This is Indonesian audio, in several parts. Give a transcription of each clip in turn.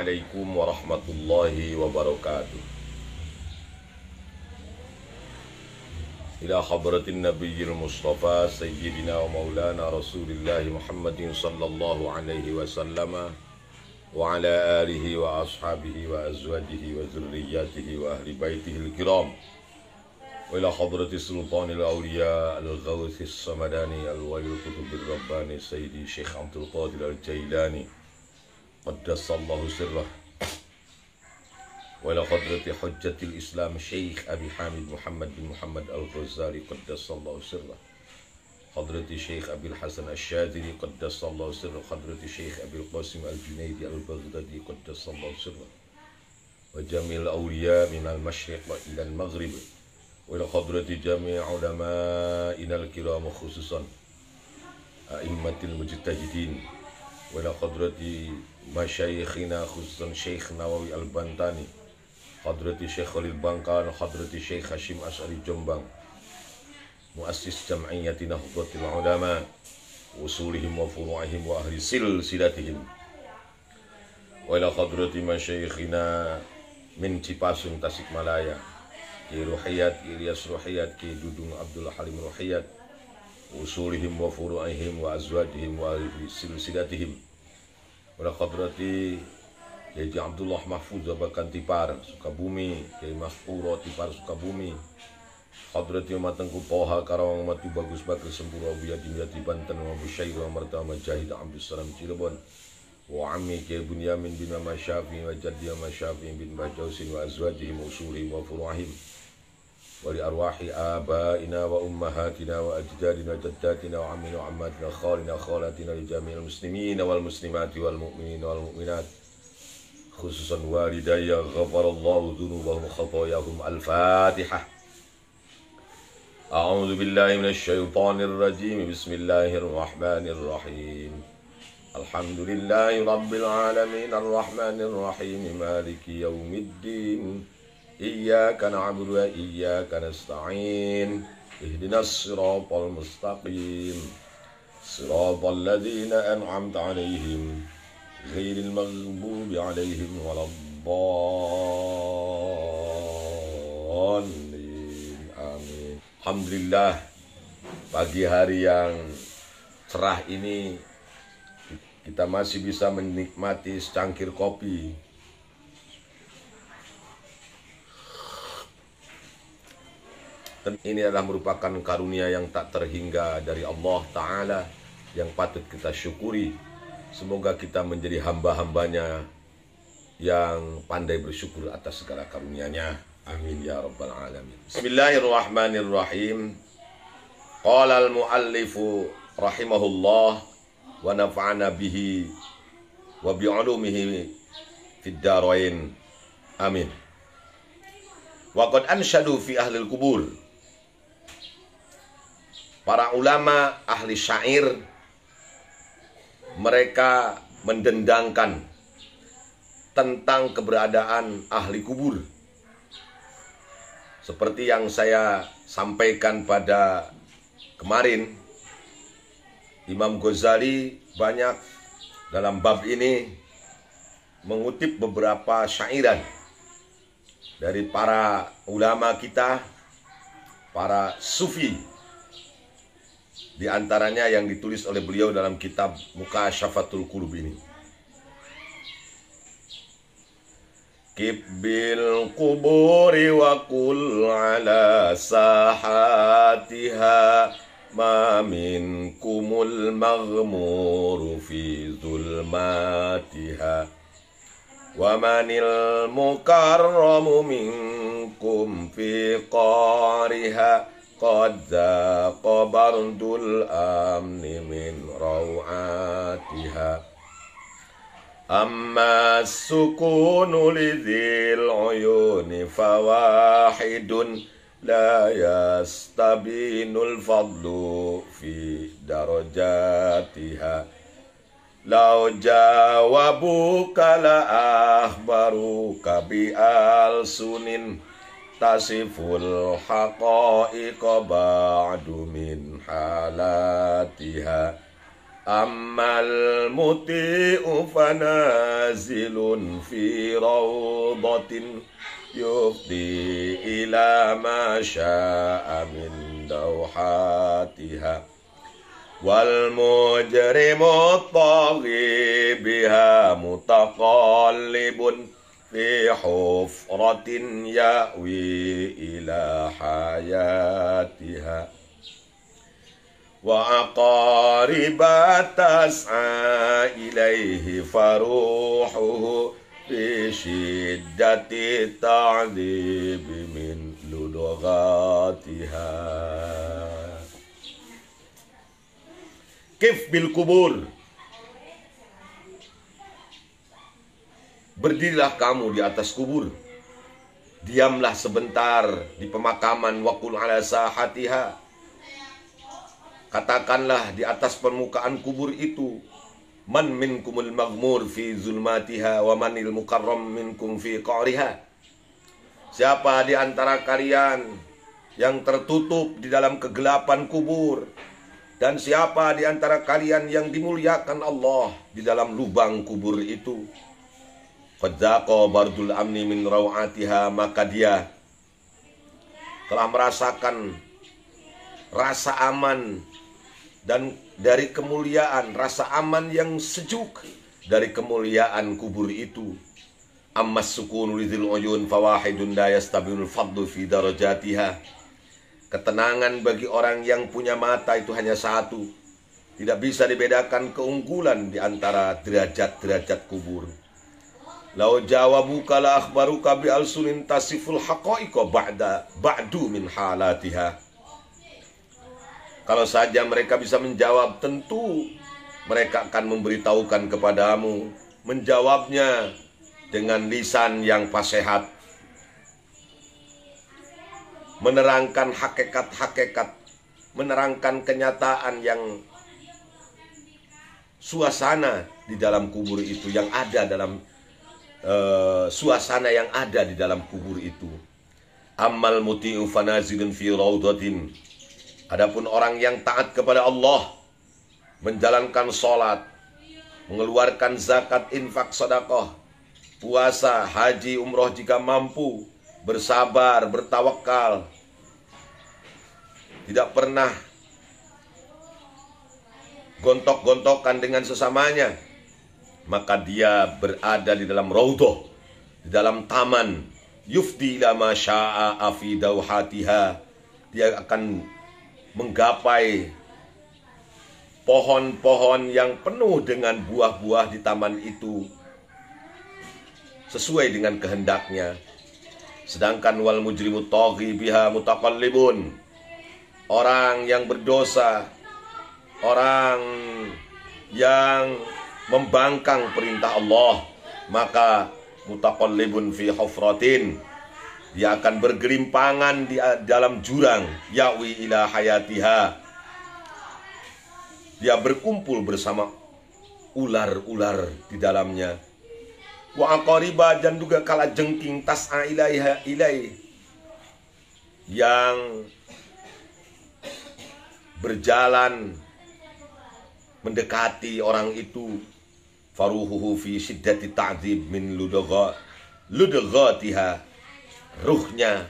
Assalamualaikum warahmatullahi wabarakatuh. Ila hadratin nabiyil mustafa sayyidina wa maulana rasulillah Muhammadin sallallahu alaihi wasallam wa ala alihi wa ashabihi wa azwajihi wa zurriyatihi wa ahli baitihi al-kiram. وإلى حضرة السلطان الأولياء الغوث الصمداني الولي القطب الرباني سيدي شيخ عبد القادر الجيلاني قدس الله سره. وإلى حضرة حجة الإسلام شيخ أبي حامد محمد بن محمد الغزالي قدس الله سره. حضرة الشيخ أبي الحسن الشاذلي قدس الله سره. حضرة الشيخ أبي القاسم الجنيدي البغدادي قدس الله سره. وجميع الأولياء من المشرق إلى المغرب. وإلى حضرة جميع علمائنا الكرام خصوصا أئمة المجتهدين. وإلى حضرة مشايخنا خصوصا شيخ نووي البنتاني، حضرة الشيخ خليل بانكان، حضرة الشيخ هاشم أشعري جنبان مؤسس جمعية نهضة العلماء وصولهم وفروعهم وأهل سلسلتهم. وإلى حضرة مشايخنا من Cipasung Tasikmalaya، Ki Ruhiyat, Ki Ilyas Ruhiyat, Ki Dudung Abdul Halim Ruhiyat, usulihim wa furu'ihim wa azwajihim wa silsilatihim. Wa hadrati Kiai Abdullah Mahfuz Bakan Tipar Sukabumi, Kiai Mahpuro Tipar Sukabumi, hadrati Matengku Poha Karawang Matu Bagus Bakri Sempura Buya Dimyati Banten wa Musyair wa Martama Jahid Abdul Salam Cirebon, wa ammi Kiai Bunyamin bin Muhammad Syafi'i wa jaddi Muhammad Syafi'i bin Bajausin wa azwajihim wa usulihim wa furu'ihim. ولأرواح آبائنا وأمهاتنا وأجدادنا وجداتنا وعمنا وعماتنا خالنا خالاتنا لجميع المسلمين والمسلمات والمؤمنين والمؤمنات خصوصا والدي غفر الله ذنوبهم وخطاياهم. الفاتحة. أعوذ بالله من الشيطان الرجيم. بسم الله الرحمن الرحيم. الحمد لله رب العالمين الرحمن الرحيم مالك يوم الدين إياك نعبد وإياك نستعين اهدنا الصراط المستقيم صراط الذين أنعمت عليهم غير المغضوب عليهم ولا الضالين. Amin. Alhamdulillah, pagi hari yang cerah ini kita masih bisa menikmati secangkir kopi. Dan ini adalah merupakan karunia yang tak terhingga dari Allah Ta'ala yang patut kita syukuri. Semoga kita menjadi hamba-hambanya yang pandai bersyukur atas segala karunia-Nya. Amin ya rabbal alamin. Bismillahirrahmanirrahim. Qala al-muallifu rahimahullah wa nafa'ana bihi wa bi'ulumihi fid darain. Amin. Wa qad ansyadu fi ahlil kubur. Para ulama ahli syair mereka mendendangkan tentang keberadaan ahli kubur. Seperti yang saya sampaikan pada kemarin, Imam Ghazali banyak dalam bab ini mengutip beberapa syairan dari para ulama kita, para sufi. Di antaranya yang ditulis oleh beliau dalam kitab Mukasyafatul Qulub ini. Kibbil quburi wa qul ala sahatiha ma minkumul maghmuru fi zulmatiha wa manil mukarramu minkum fi qariha qad zaqa bardul amni min rawatiha amma sukunu lidhil uyuni fawahidun la yastabinul fadlu fi darajatiha law jawabuka la akhbaruka bi al-sunin tasiful haqa'iqa ba'du min halatiha Ammal muti'u fanazilun fi rawdatin yufdi ila ma sya'a min dawhatiha wal mujrimu taghi biha mutaqallibun fi hufratin ya'wi ila hayatiha wa aqariba tas'a ilaihi faruhuhu fi syiddati ta'dzib min ludghatiha. Kif bil kubur. Berdirilah kamu di atas kubur. Diamlah sebentar di pemakaman waqul ala sahatiha. Katakanlah di atas permukaan kubur itu, man minkumul maghmur fi zulmatiha wa manil mukarram minkum fi qa'riha. Siapa di antara kalian yang tertutup di dalam kegelapan kubur, dan siapa di antara kalian yang dimuliakan Allah di dalam lubang kubur itu. Fadzaqa bardul amni min rawatiha, maka dia telah merasakan rasa aman dan dari kemuliaan, rasa aman yang sejuk dari kemuliaan kubur itu. Ammas sukunu lidzil uyun fawahidun la yastabinul fadlu fi darajatiha. Ketenangan bagi orang yang punya mata itu hanya satu. Tidak bisa dibedakan keunggulan di antara derajat-derajat kubur. Lau jawabuka la akhbaruka bi alsunin tasiful haqa'iqa ba'du min halatiha. Kalau saja mereka bisa menjawab, tentu mereka akan memberitahukan kepadamu. Menjawabnya dengan lisan yang fasihat, menerangkan hakikat-hakikat, menerangkan kenyataan yang suasana di dalam kubur itu, yang ada dalam suasana yang ada di dalam kubur itu. Ammal muti'u fanazilun fi rawdatin. Adapun orang yang taat kepada Allah, menjalankan sholat, mengeluarkan zakat, infak, sedekah, puasa, haji, umroh jika mampu, bersabar, bertawakal, tidak pernah gontok-gontokan dengan sesamanya, maka dia berada di dalam raudhah, di dalam taman, yufdi ila ma sya'a fi dawhatiha. Dia akan menggapai pohon-pohon yang penuh dengan buah-buah di taman itu sesuai dengan kehendaknya. Sedangkan wal mujrimu taghi biha mutaqallibun, orang yang berdosa, orang yang membangkang perintah Allah, maka mutaqallibun fi hufratin, dia akan bergelimpangan di dalam jurang, ya'wi ila hayatiha. Dia berkumpul bersama ular-ular di dalamnya. Wa aqariba, dan juga kala jengking, tas'a ilaiha ilai, yang berjalan mendekati orang itu. Faruhuhu fi syiddati ta'dzib min ludghatiha. Ruhnya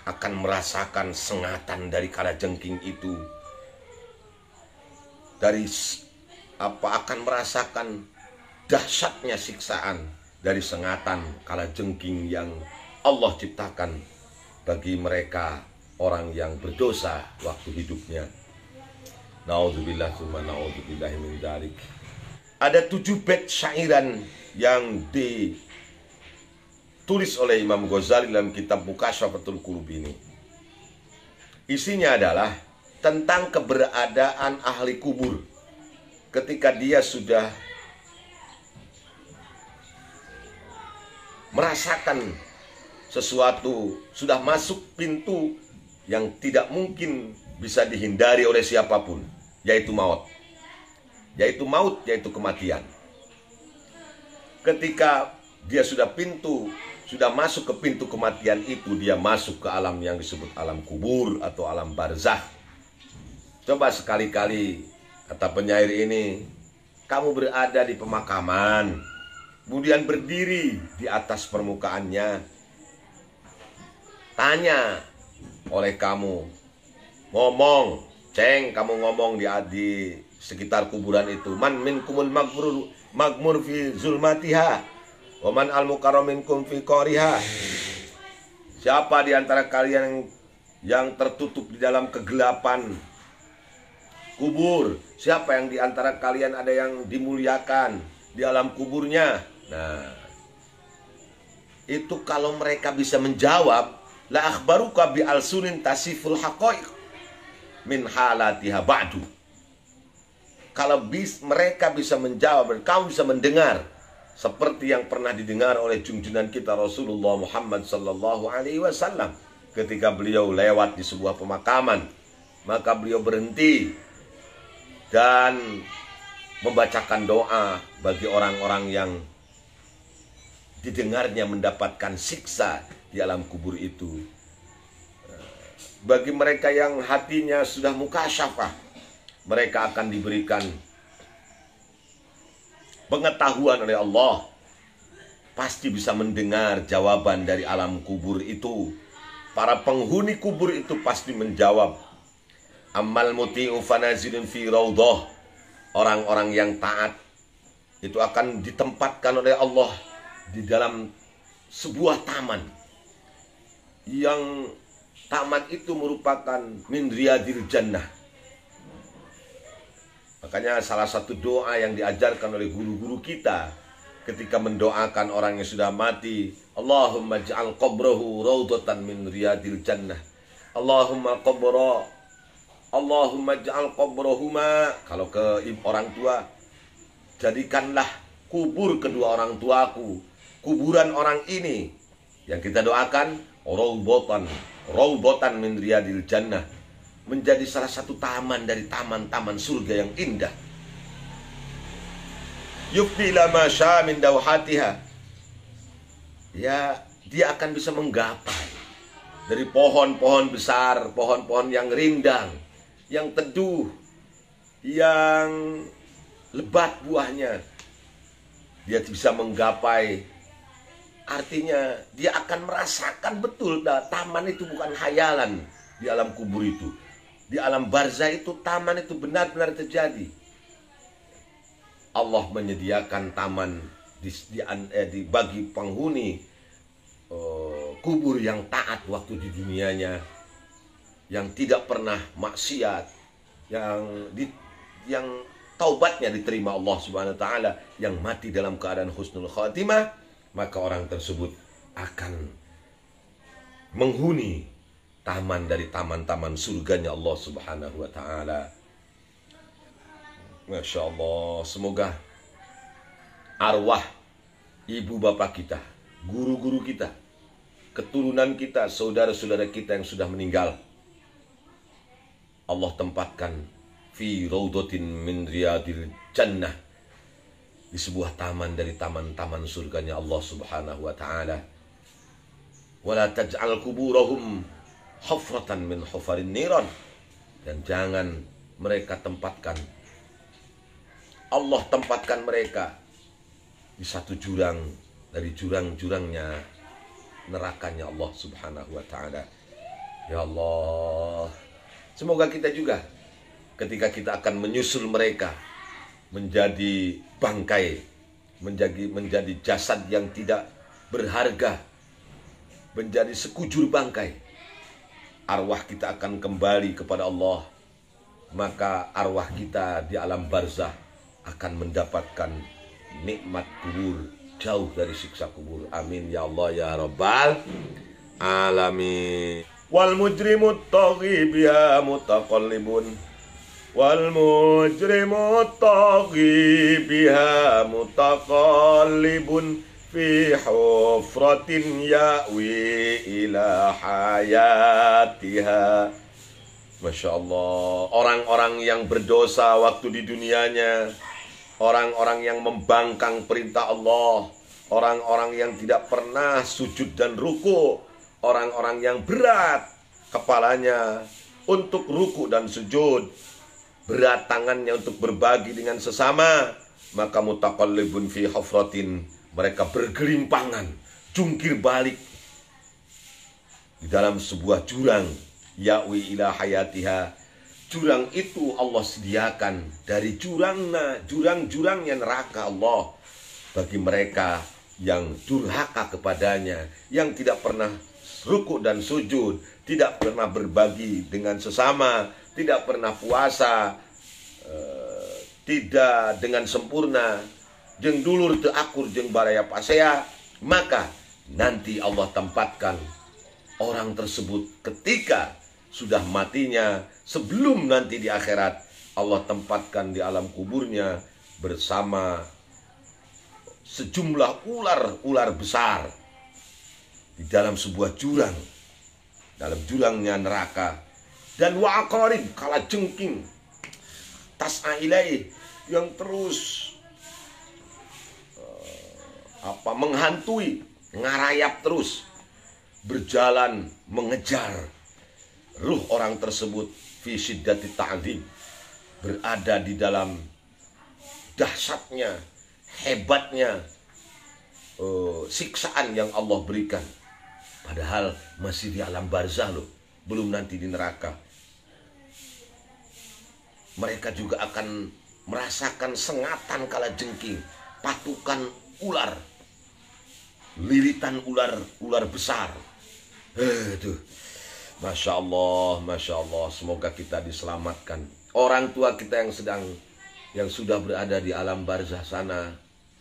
akan merasakan sengatan dari kalajengking itu. Akan merasakan dahsyatnya siksaan dari sengatan kalajengking yang Allah ciptakan bagi mereka orang yang berdosa waktu hidupnya. Nauzubillah tsumma nauzubillah min dzalik. Ada 7 bait syairan yang ditulis oleh Imam Ghazali dalam kitab Mukashafatul Qulub ini. Isinya adalah tentang keberadaan ahli kubur ketika dia sudah merasakan sesuatu, sudah masuk pintu yang tidak mungkin bisa dihindari oleh siapapun, yaitu maut. Yaitu maut, yaitu kematian. Ketika dia sudah masuk ke pintu kematian itu, dia masuk ke alam yang disebut alam kubur atau alam barzakh. Coba sekali-kali Kata penyair ini, kamu berada di pemakaman, kemudian berdiri di atas permukaannya. Tanya oleh kamu, ngomong, kamu ngomong di sekitar kuburan itu, man minkumul magmur fi zulmatiha, wa man al mukarram minkum fi qariha. Siapa di antara kalian yang tertutup di dalam kegelapan kubur? Siapa yang di antara kalian ada yang dimuliakan di alam kuburnya? Nah, itu kalau mereka bisa menjawab, la akhbaruka bi alsunin tasiful haqaiq min halatiha ba'du. Kalau mereka bisa menjawab dan kamu bisa mendengar seperti yang pernah didengar oleh junjungan kita Rasulullah Muhammad sallallahu alaihi wasallam ketika beliau lewat di sebuah pemakaman, maka beliau berhenti dan membacakan doa bagi orang-orang yang didengarnya mendapatkan siksa di alam kubur itu. Bagi mereka yang hatinya sudah mukasyafah, mereka akan diberikan pengetahuan oleh Allah, pasti bisa mendengar jawaban dari alam kubur itu. Para penghuni kubur itu pasti menjawab, ammal muti'u fanazilun fi raudhah. Orang-orang yang taat itu akan ditempatkan oleh Allah di dalam sebuah taman, yang taman itu merupakan min riyadil jannah. Makanya salah satu doa yang diajarkan oleh guru-guru kita ketika mendoakan orang yang sudah mati, Allahumma ja'al qabrahu raudhatan min riyadil jannah. Allahumma ja'al qabrahuma. Kalau ke orang tua, jadikanlah kubur kedua orang tuaku, kuburan orang ini yang kita doakan, raudhatan min riyadil jannah, menjadi salah satu taman dari taman-taman surga yang indah. Yufdi lama sya min dawhatiha. Ya, dia akan bisa menggapai dari pohon-pohon besar, pohon-pohon yang rindang, yang teduh, yang lebat buahnya. Dia bisa menggapai, artinya dia akan merasakan betul taman itu bukan hayalan di alam kubur itu. Di alam barzah itu taman itu benar-benar terjadi. Allah menyediakan taman bagi penghuni kubur yang taat waktu di dunianya, yang tidak pernah maksiat, yang taubatnya diterima Allah Subhanahu wa taala, yang mati dalam keadaan husnul khatimah, maka orang tersebut akan menghuni taman dari taman-taman surganya Allah Subhanahu wa taala. Masya Allah, semoga arwah ibu bapak kita, guru-guru kita, keturunan kita, saudara-saudara kita yang sudah meninggal, Allah tempatkan fi raudhatin min riyadil jannah, di sebuah taman dari taman-taman surganya Allah Subhanahu wa taala. Wala taj'al kuburahum hufratan min hufarin niran, dan jangan mereka Allah tempatkan mereka di satu jurang dari jurang-jurangnya nerakanya Allah Subhanahu wa taala. Ya Allah, semoga kita juga ketika kita akan menyusul mereka menjadi bangkai, menjadi jasad yang tidak berharga, menjadi sekujur bangkai, arwah kita akan kembali kepada Allah. Maka arwah kita di alam barzah akan mendapatkan nikmat kubur, jauh dari siksa kubur. Amin ya Allah ya Rabbal alamin. Wal mujrimut taghi biha mutaqallibun, wal mujrimut taghi biha mutaqallibun fi hufratin ya'wi ila hayatiha. Masya Allah, orang-orang yang berdosa waktu di dunianya, orang-orang yang membangkang perintah Allah, orang-orang yang tidak pernah sujud dan ruku, orang-orang yang berat kepalanya untuk ruku dan sujud, berat tangannya untuk berbagi dengan sesama, maka mutaqallibun fi hufratin, mereka bergelimpangan, jungkir balik di dalam sebuah jurang, ya'wi ila hayatiha. Jurang itu Allah sediakan dari jurang-jurangnya neraka Allah bagi mereka yang durhaka kepadanya, yang tidak pernah rukuk dan sujud, tidak pernah berbagi dengan sesama, tidak pernah puasa, tidak dengan sempurna, jeung dulur teu akur jeung baraya pasea. Maka nanti Allah tempatkan orang tersebut ketika sudah matinya, sebelum nanti di akhirat Allah tempatkan di alam kuburnya bersama sejumlah ular besar di dalam sebuah jurang, dalam jurangnya neraka. Dan wa'aqarib, kala jengking, tas'a ilaih, yang terus menghantui, ngarayap terus, berjalan mengejar ruh orang tersebut, fi syiddati ta'dzim, berada di dalam dahsyatnya, hebatnya siksaan yang Allah berikan. Padahal masih di alam barzah loh, belum nanti di neraka. Mereka juga akan merasakan sengatan kala jengking, patukan ular, liritan ular besar. Masya Allah, semoga kita diselamatkan. Orang tua kita yang sudah berada di alam barzah sana,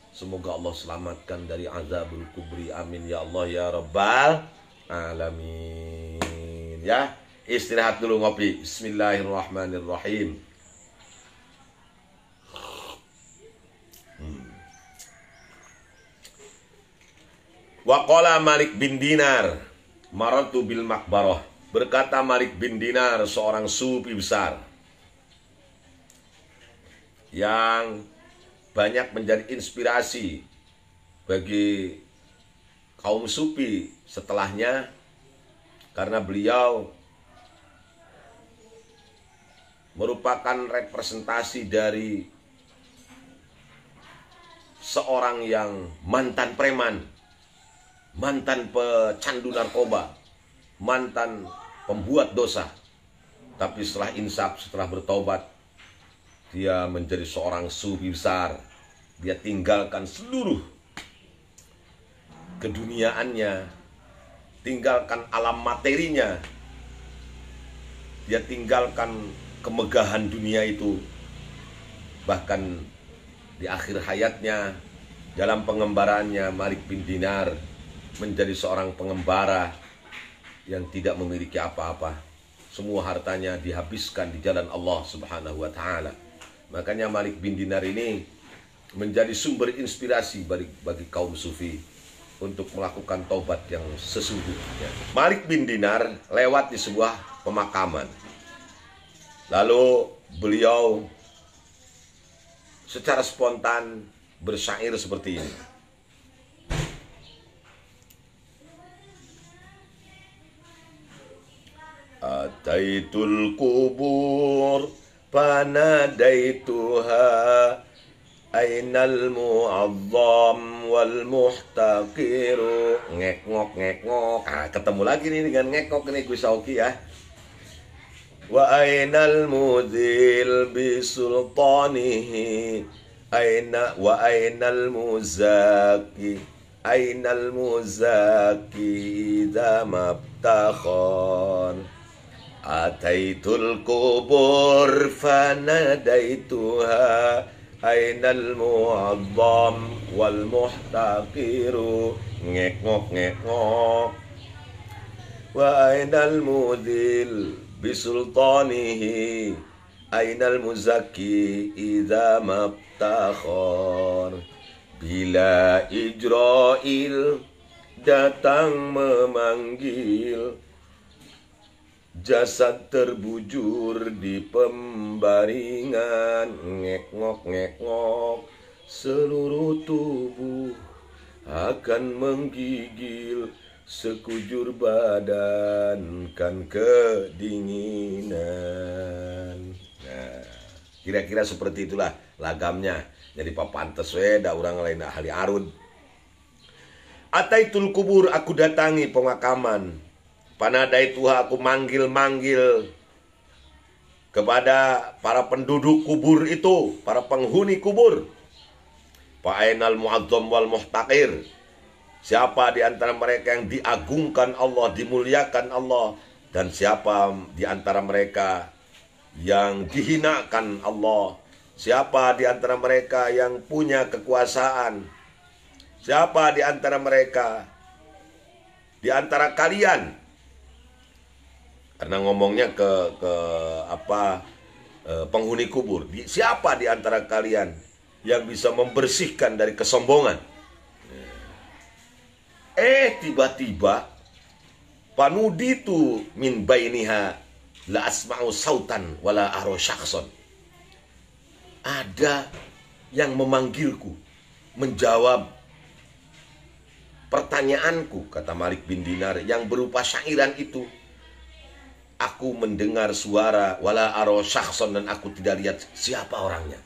semoga Allah selamatkan dari azabul kubri. Amin ya Allah ya Rabbal alamin. Ya, istirahat dulu ngopi. Bismillahirrahmanirrahim. Waqala Malik bin Dinar, maratu bil makbarah. Berkata Malik bin Dinar, seorang sufi besar yang banyak menjadi inspirasi bagi kaum sufi setelahnya, karena beliau merupakan representasi dari seorang yang mantan preman, mantan pecandu narkoba, mantan pembuat dosa. Tapi setelah insaf, setelah bertobat, dia menjadi seorang sufi besar. Dia tinggalkan seluruh keduniaannya, tinggalkan alam materinya, dia tinggalkan kemegahan dunia itu. Bahkan di akhir hayatnya, dalam pengembarannya, Malik bin Dinar menjadi seorang pengembara yang tidak memiliki apa-apa. Semua hartanya dihabiskan di jalan Allah Subhanahu wa ta'ala. Makanya Malik bin Dinar ini menjadi sumber inspirasi bagi kaum sufi untuk melakukan taubat yang sesungguhnya. Malik bin Dinar lewat di sebuah pemakaman. Lalu beliau secara spontan bersyair seperti ini. Ataitul kubur fanadaituha ainal mu'azzam wal muhtaqiru. Ngek-ngok. Ketemu lagi nih dengan ngek-ngok nih Gus Sauki ya. Wa ainal mudhil bisultanihi ainal muzaki idza mabtakhon. Ataitul kubur fanadaituha ainal mu'azzam wal muhtaqiru. Ngek-ngok. Wa ainal mudhil bisultanihi ainal muzaki idza mabtakhon. Bila Ijrail datang memanggil, jasad terbujur di pembaringan. Ngek-ngok. Seluruh tubuh akan menggigil, sekujur badan kan kedinginan. Nah, Kira-kira seperti itulah lagamnya. Jadi papantes we da urang lain ahli arud. Ataitul kubur, aku datangi pemakaman. Panadaituha, aku manggil-manggil kepada para penduduk kubur itu, para penghuni kubur. Fa'ainal mu'azzam wal muhtaqir. Siapa di antara mereka yang diagungkan Allah, dimuliakan Allah, dan siapa di antara mereka yang dihinakan Allah? Siapa di antara mereka yang punya kekuasaan? Siapa di antara mereka, di antara kalian? Karena ngomongnya ke penghuni kubur. Siapa di antara kalian yang bisa membersihkan dari kesombongan? Tiba-tiba panuditu min bainiha la asma'u sautan wala aro syakhson. Ada yang memanggilku, menjawab pertanyaanku, kata Malik bin Dinar, yang berupa syairan itu. Aku mendengar suara wala aro syakhson, dan aku tidak lihat siapa orangnya.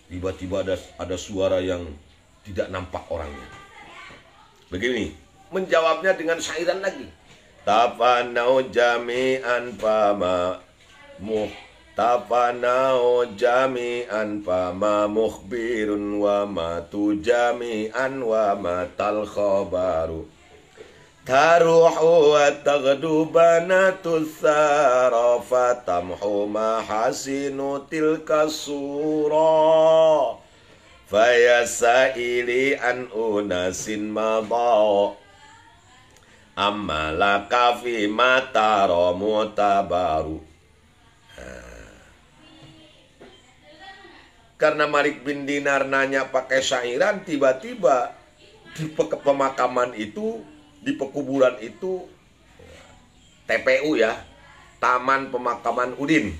Tiba-tiba ada suara yang tidak nampak orangnya. Begini, menjawabnya dengan syairan lagi. Tafanau jami'an fama mukhbirun wa matu jami'an wa matal khabaru. Taruhu wa taghdu banatus sara fatamhu mahasinu tilka sura. Fayasaili an unasin madha amma laka fi matara mutabaru. Karena Malik bin Dinar nanya pakai syairan, tiba-tiba di pemakaman itu, di pekuburan itu, TPU ya, Taman Pemakaman Udin,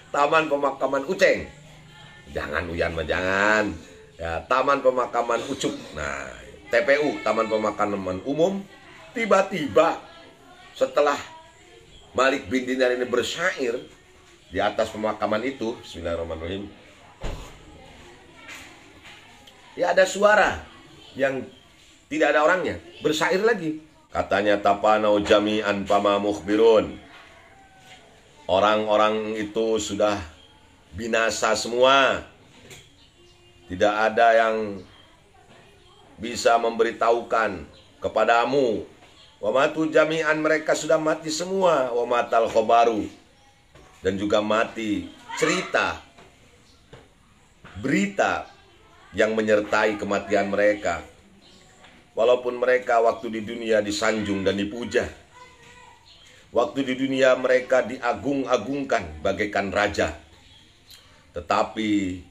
Taman Pemakaman Uceng, jangan Uyan mah jangan, ya, Taman Pemakaman Ucup. Nah, TPU, Taman Pemakaman Umum. Tiba-tiba setelah Malik bin Dinar ini bersyair di atas pemakaman itu, bismillahirrahmanirrahim, ya ada suara yang tidak ada orangnya, bersyair lagi. Katanya tapanau jami'an fama mukhbirun. Orang-orang itu sudah binasa semua. Tidak ada yang bisa memberitahukan kepadamu. Wa matu jami'an, mereka sudah mati semua. Wa matal khobaru, dan juga mati cerita, berita yang menyertai kematian mereka. Walaupun mereka waktu di dunia disanjung dan dipuja, waktu di dunia mereka diagung-agungkan bagaikan raja, tetapi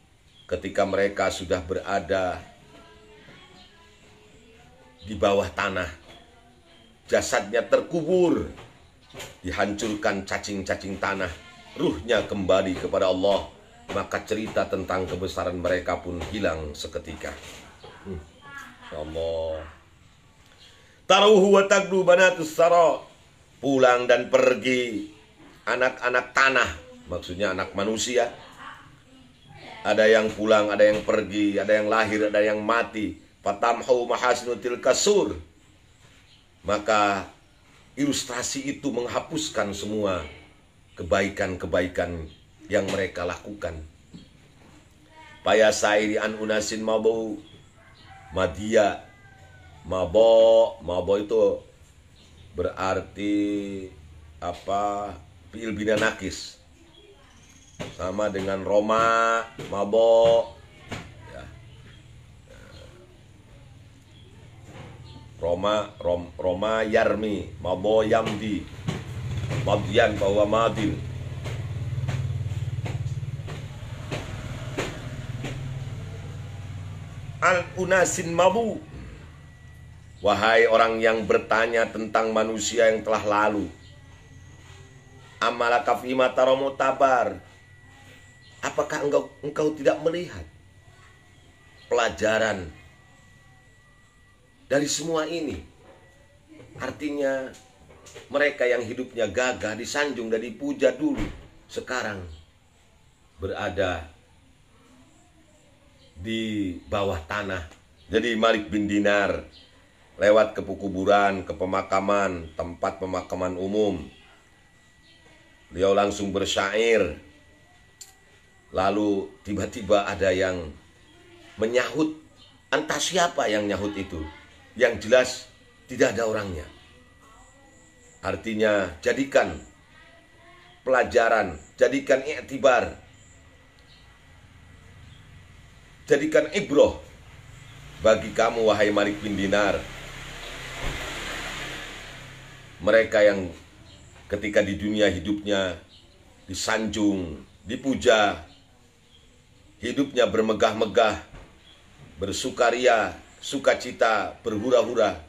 ketika mereka sudah berada di bawah tanah, jasadnya terkubur, dihancurkan cacing-cacing tanah, ruhnya kembali kepada Allah, maka cerita tentang kebesaran mereka pun hilang seketika. Allah. Taruhu wa tagdu banatus sara. Pulang dan pergi anak-anak tanah, maksudnya anak manusia. Ada yang pulang, ada yang pergi, ada yang lahir, ada yang mati. Fatamhu mahasnutil kasur. Maka ilustrasi itu menghapuskan semua kebaikan-kebaikan yang mereka lakukan. Payasairi an unasin mabau madia. Mabo itu berarti apa? Fi'il bina nakis. Sama dengan Roma, mabo ya. Roma yarmi, mabo yamdi. Madian bahwa madin. Al-unasin mabu. Wahai orang yang bertanya tentang manusia yang telah lalu. Amalaka fima taramu tabar. Apakah engkau tidak melihat pelajaran dari semua ini? Artinya mereka yang hidupnya gagah, disanjung dan dipuja dulu, sekarang berada di bawah tanah. Jadi Malik bin Dinar lewat ke kuburan, ke pemakaman, tempat pemakaman umum. Beliau langsung bersyair. Lalu tiba-tiba ada yang menyahut. Entah siapa yang nyahut itu. Yang jelas tidak ada orangnya. Artinya jadikan pelajaran, jadikan iktibar, jadikan ibroh bagi kamu wahai Malik bin Dinar. Mereka yang ketika di dunia hidupnya disanjung, dipuja, hidupnya bermegah-megah, bersukaria, sukacita, berhura-hura.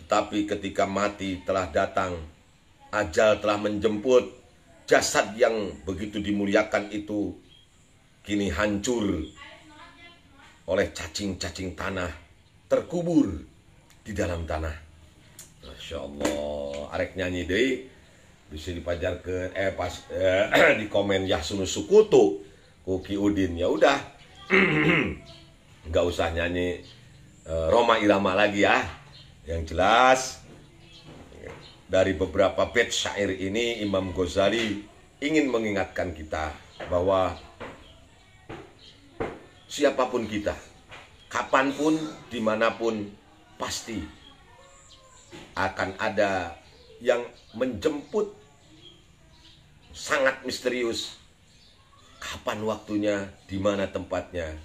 Tetapi ketika mati telah datang, ajal telah menjemput, jasad yang begitu dimuliakan itu kini hancur oleh cacing-cacing tanah, terkubur di dalam tanah. Masya Allah, arek nyanyi deh, bisa dipajarkan, di komen Yahsunu Sukutu, Kuki Udin, ya udah, nggak usah nyanyi Roma Irama lagi ya. Yang jelas dari beberapa bait syair ini Imam Ghazali ingin mengingatkan kita bahwa siapapun kita, kapanpun, dimanapun, pasti akan ada yang menjemput sangat misterius. Kapan waktunya, di mana tempatnya.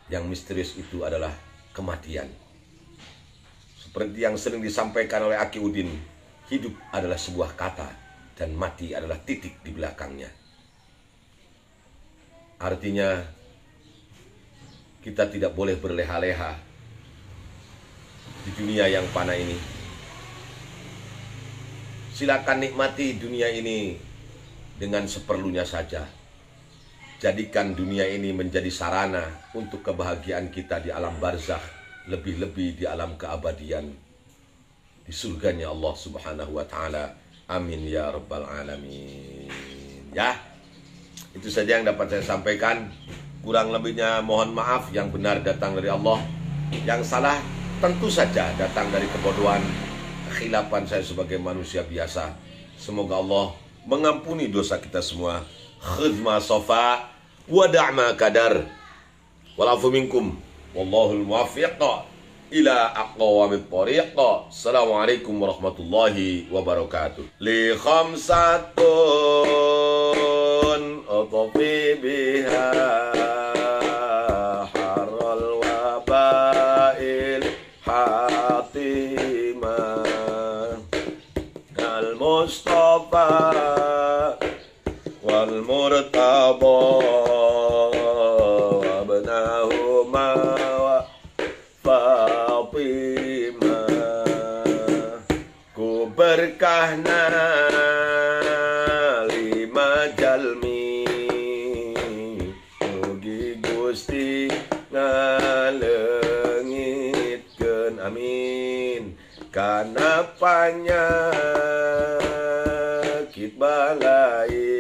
Yang misterius itu adalah kematian. Seperti yang sering disampaikan oleh Aki Udin, hidup adalah sebuah kata dan mati adalah titik di belakangnya. Artinya kita tidak boleh berleha-leha di dunia yang fana ini. Silakan nikmati dunia ini dengan seperlunya saja. Jadikan dunia ini menjadi sarana untuk kebahagiaan kita di alam barzakh, lebih-lebih di alam keabadian di surganya Allah Subhanahu wa taala. Amin ya rabbal alamin. Ya. Itu saja yang dapat saya sampaikan. Kurang lebihnya mohon maaf, yang benar datang dari Allah, yang salah tentu saja datang dari kebodohan, kekhilapan saya sebagai manusia biasa. Semoga Allah mengampuni dosa kita semua. Khidma sofa wa da'ma kadar walafu minkum wallahul muwaffiq ila aqwamit thariq. Assalamualaikum warahmatullahi wabarakatuh. Li khamsatun atfi biha haral wabail hatimah al mustafa wal murtaba wabnahuma wa Fatimah. Ku berkahna lima jalmi, mugi Gusti ngalengitkeun amin. Kana panyakit balai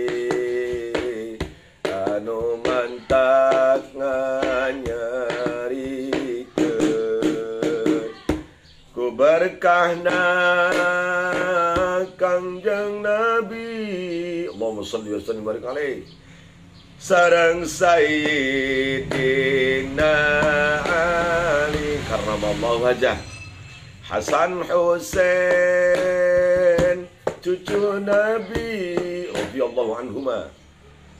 anu mantak nganyarikeun, ku berkahna Kangjeng Nabi, Allahumma sholli wa sallim barik alaihi, sareng Sayyidina Ali karramallahu wajhah, Hasan Husain cucu Nabi radhiyallahu anhuma,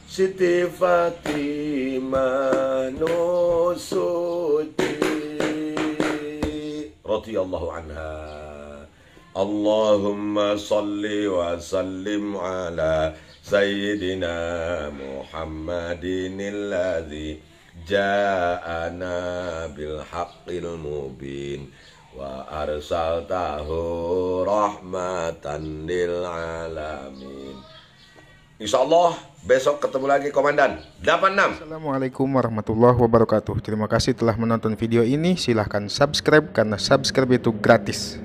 Siti Fatimah Nusuti radhiyallahu anha. Allahumma salli wa sallim ala Sayyidina Muhammadin alladzi ja'ana bil haqqil mubin wa arsaltahu rahmatan lil alamin. Insyaallah besok ketemu lagi Komandan 86. Assalamualaikum warahmatullahi wabarakatuh. Terima kasih telah menonton video ini. Silahkan subscribe karena subscribe itu gratis.